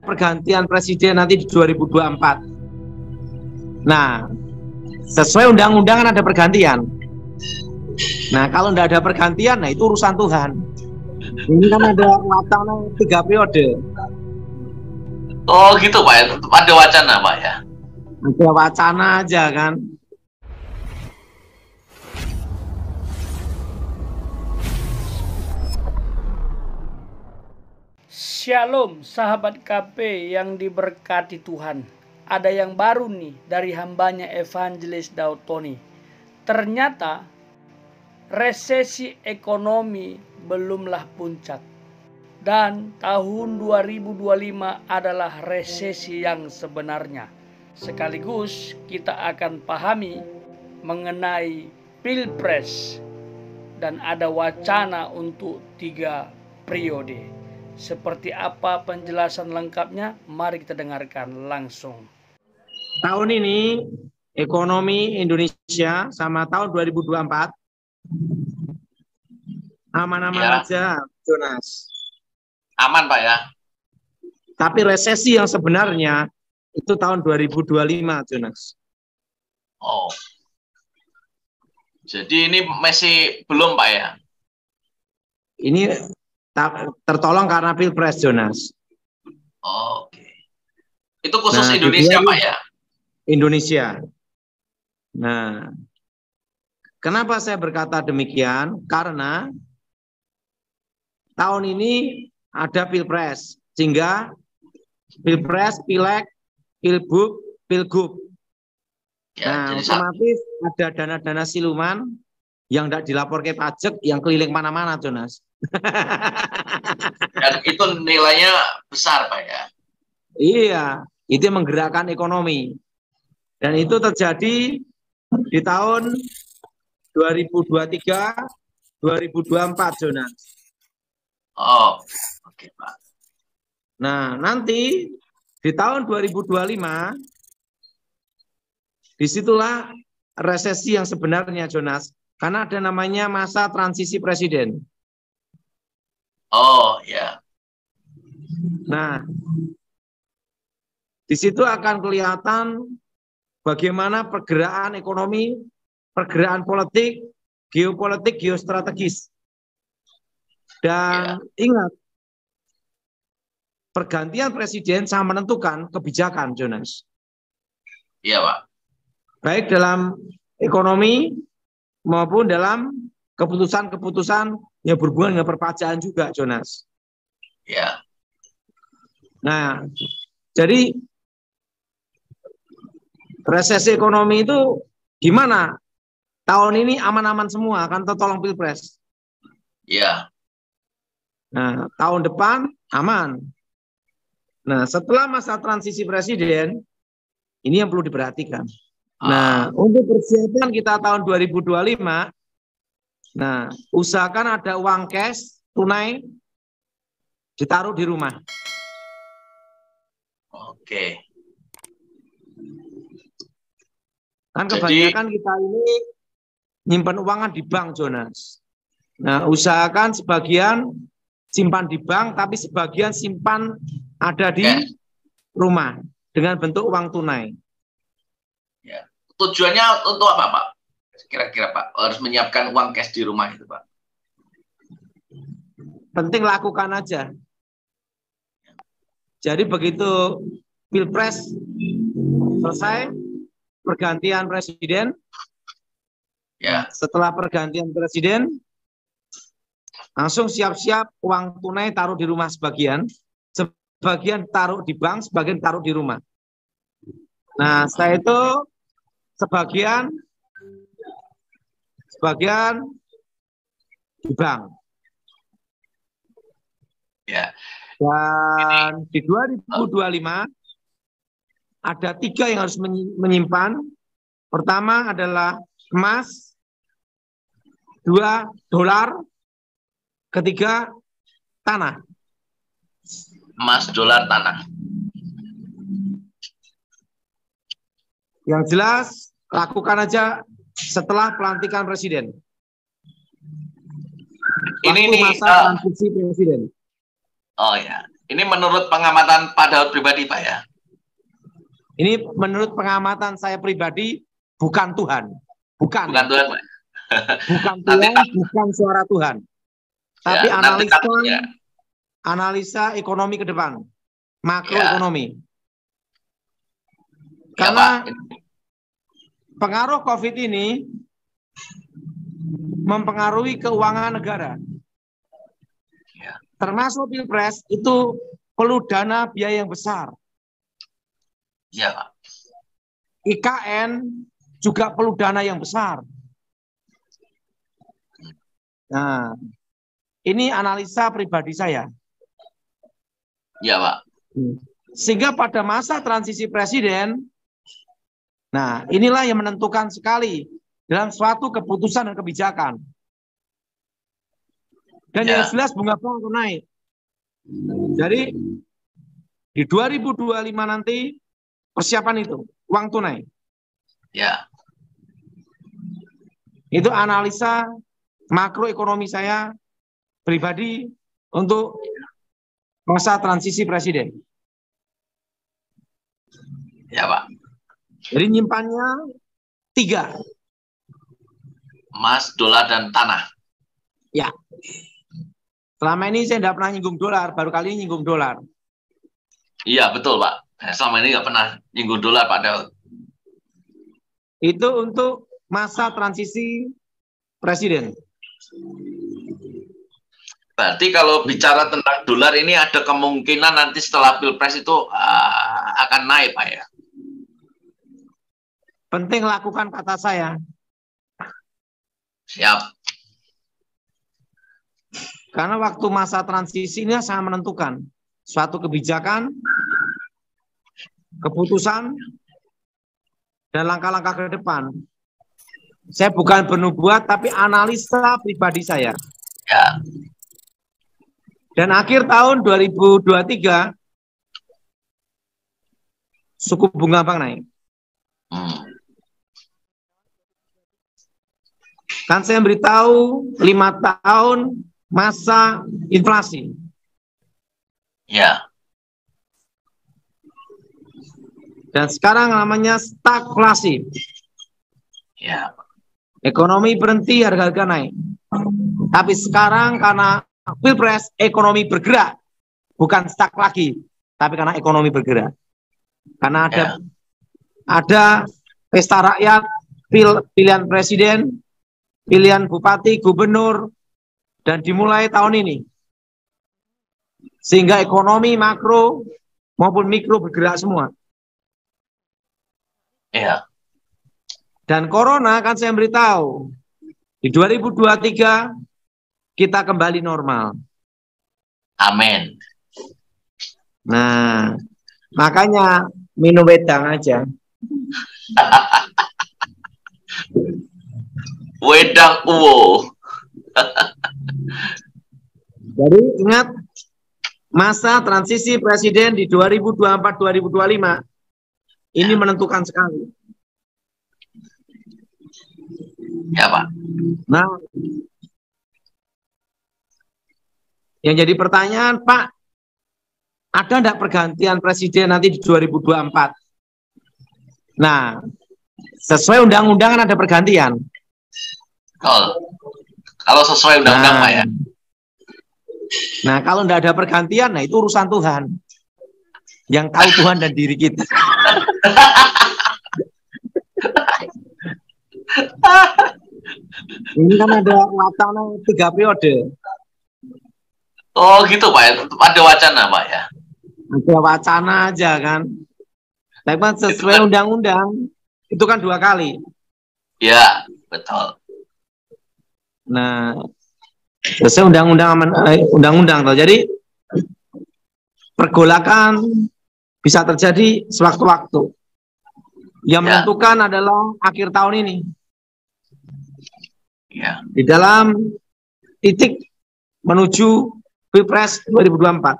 pergantian presiden nanti di 2024. Nah, sesuai undang-undang kan ada pergantian. Nah, kalau tidak ada pergantian, nah itu urusan Tuhan. Ini kan ada wacana 3 periode. Oh gitu Pak ya, ada wacana Pak ya? Ada wacana aja kan. Shalom sahabat KP yang diberkati Tuhan. Ada yang baru nih dari hambanya Evangelis Daud Tony. Ternyata resesi ekonomi belumlah puncak. Dan tahun 2025 adalah resesi yang sebenarnya. Sekaligus kita akan pahami mengenai Pilpres. Dan ada wacana untuk 3 periode. Seperti apa penjelasan lengkapnya? Mari kita dengarkan langsung. Tahun ini ekonomi Indonesia sama tahun 2024 aman-aman aja, Jonas. Aman Pak ya. Tapi resesi yang sebenarnya itu tahun 2025, Jonas. Oh. Jadi ini masih belum Pak ya? Ini tertolong karena Pilpres, Jonas. Oh, oke. Itu khusus Indonesia Pak ya? Indonesia. Nah, kenapa saya berkata demikian? Karena tahun ini ada Pilpres, sehingga Pilpres, Pileg, Pilbub, Pilgub. Ya, nah, otomatis ada dana-dana siluman yang tidak dilaporkan pajak yang keliling mana-mana, Jonas. Dan itu nilainya besar Pak ya? Iya, itu menggerakkan ekonomi. Dan itu terjadi di tahun 2023, 2024, Jonas. Oh, oke Pak. Nah, nanti di tahun 2025, disitulah resesi yang sebenarnya, Jonas. Karena ada namanya masa transisi presiden. Oh, ya. Nah, di situ akan kelihatan bagaimana pergerakan ekonomi, pergerakan politik, geopolitik, geostrategis. Dan ingat, pergantian presiden sangat menentukan kebijakan, Jonas. Iya, Pak. Baik dalam ekonomi maupun dalam keputusan-keputusan yang berhubungan dengan perpajakan juga, Jonas. Ya. Nah, jadi resesi ekonomi itu gimana? Tahun ini aman-aman semua, akan tertolong Pilpres. Ya. Nah, tahun depan aman. Nah, setelah masa transisi presiden, ini yang perlu diperhatikan. Nah, untuk persiapan kita tahun 2025, nah, usahakan ada uang cash tunai ditaruh di rumah. Oke. Kan kebanyakan kita ini nyimpan uangan di bank, Jonas. Nah, usahakan sebagian simpan di bank, tapi sebagian simpan ada di rumah dengan bentuk uang tunai. Ya. Tujuannya untuk apa, Pak? Kira-kira Pak harus menyiapkan uang cash di rumah itu, Pak? Penting lakukan aja. Jadi begitu Pilpres selesai, pergantian presiden, ya. Setelah pergantian presiden, langsung siap-siap uang tunai taruh di rumah sebagian taruh di bank, sebagian taruh di rumah. Nah, setelah itu sebagian di bank. Ya. Dan di 2025 ada 3 yang harus menyimpan. Pertama adalah emas, 2 dolar, ketiga tanah. Emas, dolar, tanah. Yang jelas lakukan aja setelah pelantikan presiden. Ini masa transisi presiden. Oh ya, Ini menurut pengamatan Pak Daud pribadi, Pak ya? Ini menurut pengamatan saya pribadi, bukan Tuhan. Bukan Tuhan, Pak. Bukan Tuhan, bukan suara Tuhan. Tapi Ya, analisa ekonomi ke depan. Makroekonomi. Ya, Karena Pak. pengaruh COVID ini mempengaruhi keuangan negara. Ya. Termasuk Pilpres itu perlu dana biaya yang besar. Ya, Pak. IKN juga perlu dana yang besar. Nah, ini analisa pribadi saya. Ya, Pak. Sehingga pada masa transisi presiden, nah inilah yang menentukan sekali dalam suatu keputusan dan kebijakan. Dan yang jelas bunga bank akan naik. Jadi di 2025 nanti persiapan itu, uang tunai. Ya. Itu analisa makroekonomi saya pribadi untuk masa transisi presiden. Ya, Pak. Jadi nyimpannya 3. Emas, dolar, dan tanah. Ya. Selama ini saya tidak pernah nyinggung dolar, baru kali ini nyinggung dolar. Iya, betul, Pak. Selama ini nggak pernah nyinggung dolar, Pak Daud. Itu untuk masa transisi presiden. Berarti kalau bicara tentang dolar ini ada kemungkinan nanti setelah Pilpres itu akan naik, Pak ya? Penting lakukan kata saya. Siap. Karena waktu masa transisi ini sangat menentukan. Suatu kebijakan, keputusan, dan langkah-langkah ke depan. Saya bukan bernubuat, tapi analisa pribadi saya. Ya. Dan akhir tahun 2023, suku bunga bank naik. Kan saya beritahu 5 tahun masa inflasi. Ya. Dan sekarang namanya stagflasi. Ya. Ekonomi berhenti, harga-harga naik. Tapi sekarang karena Pilpres, ekonomi bergerak. Bukan stuck lagi, tapi karena ekonomi bergerak. Karena ada pesta rakyat, pilihan presiden, pilihan bupati, gubernur, dan dimulai tahun ini. Sehingga ekonomi makro maupun mikro bergerak semua. Ya. Dan corona kan saya beritahu, di 2023 kita kembali normal. Amin. Nah, makanya minum wedang aja. Wedang uwo. Jadi ingat, masa transisi presiden di 2024-2025 ini menentukan sekali. Ya, Pak. Nah, yang jadi pertanyaan, Pak, ada enggak pergantian presiden nanti di 2024? Nah, sesuai undang-undang kan ada pergantian. Kalau sesuai undang-undang, Pak ya. Nah, kalau enggak ada pergantian, nah itu urusan Tuhan. Yang tahu Tuhan dan diri kita. Ini kan ada wacana 3 periode. Oh gitu, Pak ya. Ada wacana, Pak ya. Ada wacana aja kan. Tapi kan sesuai undang-undang itu kan 2 kali. Ya, betul. Nah, sesuai undang-undang. Jadi pergolakan bisa terjadi sewaktu-waktu. Yang menentukan adalah akhir tahun ini. Ya. Di dalam titik menuju Pilpres 2024.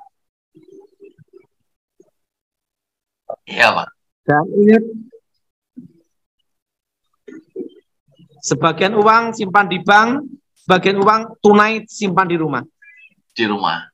Iya, Pak. Dan ingat, sebagian uang simpan di bank, sebagian uang tunai simpan di rumah. Di rumah.